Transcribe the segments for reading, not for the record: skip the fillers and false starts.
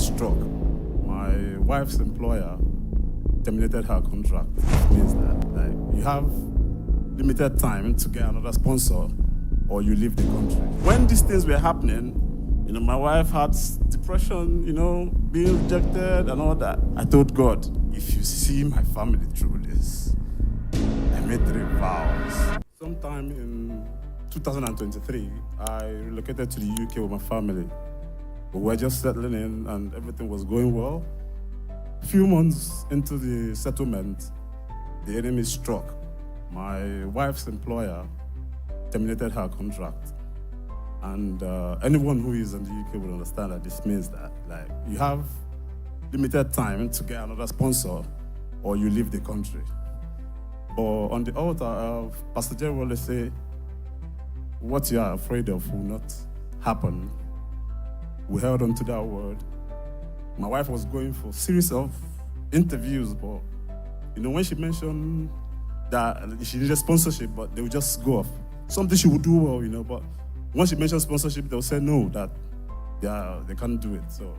struck. My wife's employer terminated her contract. Which means that you have limited time to get another sponsor or you leave the country. When these things were happening, my wife had depression, being rejected and all that. I told God, if you see my family through this, I made 3 vows. Sometime in 2023, I relocated to the UK with my family. We were just settling in and everything was going well. A few months into the settlement, the enemy struck. My wife's employer terminated her contract. And anyone who is in the UK will understand that this means that you have limited time to get another sponsor or you leave the country. But on the altar of Pastor Jerry Eze, what you are afraid of will not happen. We held on to that word. My wife was going for a series of interviews, but when she mentioned that she needed sponsorship, but they would just go off. Something she would do well, but once she mentioned sponsorship, they'll say no, that they can't do it. So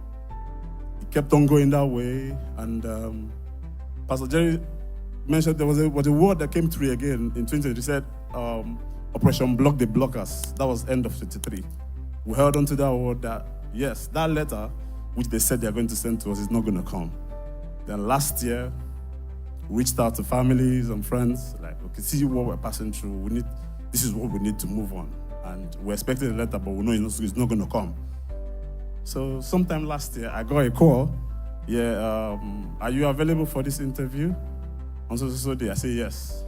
it kept on going that way. And Pastor Jerry mentioned there was a word that came through again in 2020. He said, Operation Block the Blockers. That was end of 23. We held on to that word that, yes, that letter, which they said they're going to send to us, is not going to come. Then last year, we reached out to families and friends, okay, see what we're passing through. This is what we need to move on. And we're expecting a letter, but we know it's not going to come. So sometime last year, I got a call. Are you available for this interview? On so day, I say yes.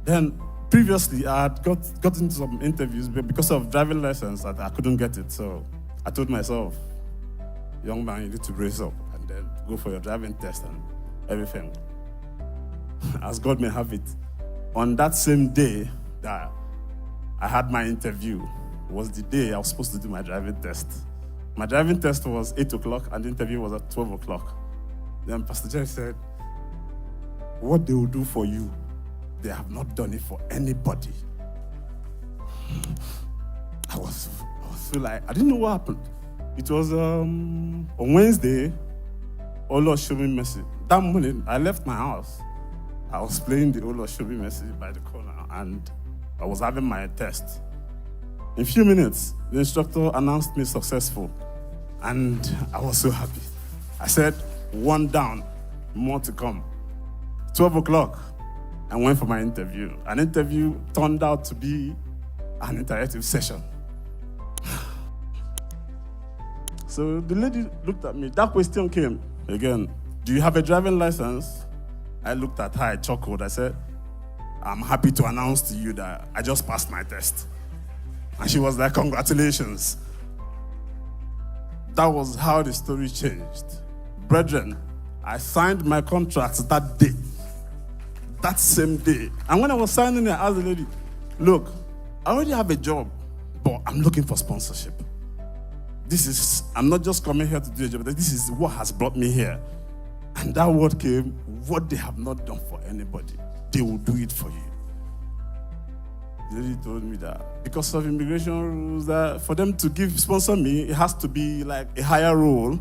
Then previously, I had gotten some interviews, but because of driving license, I couldn't get it. So I told myself, young man, you need to brace up and then go for your driving test and everything. As God may have it. On that same day that I had my interview, was the day I was supposed to do my driving test. My driving test was 8 o'clock and the interview was at 12 o'clock. Then Pastor Jerry said, what they will do for you, they have not done it for anybody. I was so I didn't know what happened. It was on Wednesday, Oh Lord, show me mercy. That morning, I left my house. I was playing the Oh Lord, show me mercy by the corner and I was having my test. In a few minutes, the instructor announced me successful and I was so happy. I said, 1 down, more to come. 12 o'clock, I went for my interview. An interview turned out to be an interactive session. So the lady looked at me. That question came again. Do you have a driving license? I looked at her, I chuckled. I said, I'm happy to announce to you that I just passed my test. And she was like, congratulations. That was how the story changed. Brethren, I signed my contract that day. That same day. And when I was signing it, I asked the lady, look, I already have a job, but I'm looking for sponsorship. I'm not just coming here to do a job, this is what has brought me here. And that word came, what they have not done for anybody, they will do it for you. The lady told me that because of immigration rules, that for them to sponsor me, it has to be like a higher role.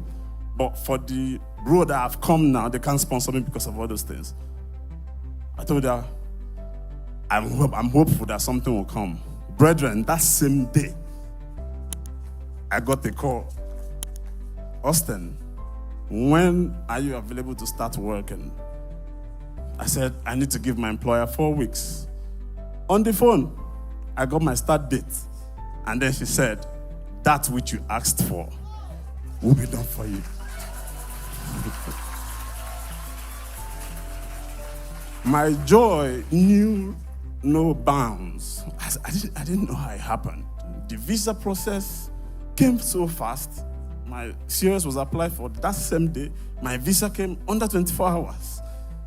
But for the role that I've come now, they can't sponsor me because of all those things. I told her, I'm hopeful that something will come. Brethren, that same day, I got a call. Austin, when are you available to start working? I said, I need to give my employer 4 weeks. On the phone, I got my start date. And then she said, that which you asked for will be done for you. My joy knew no bounds. I didn't know how it happened. The visa process came so fast. My COS was applied for that same day. My visa came under 24 hours.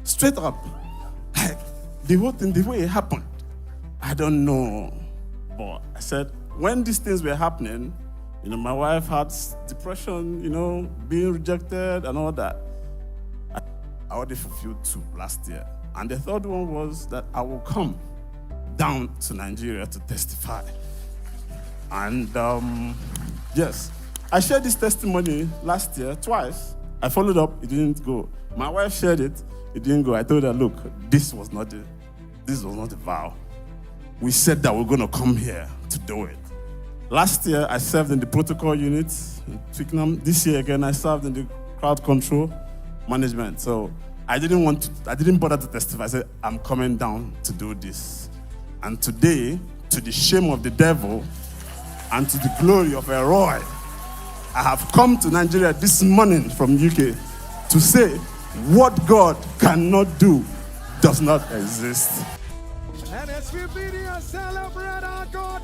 Straight up. Like, the whole thing, the way it happened, I don't know. But I said, when these things were happening, my wife had depression, being rejected and all that. I already fulfilled 2 last year. And the third one was that I will come down to Nigeria to testify. And yes, I shared this testimony last year twice. I followed up, it didn't go. My wife shared it, it didn't go. I told her, look, this was not a vow. We said that we're going to come here to do it. Last year, I served in the protocol unit in Twickenham. This year again, I served in the crowd control management. So I didn't bother to testify. I said, I'm coming down to do this. And today, to the shame of the devil and to the glory of Elroy, I have come to Nigeria this morning from UK to say what God cannot do does not exist. NSPPD, celebrate our God.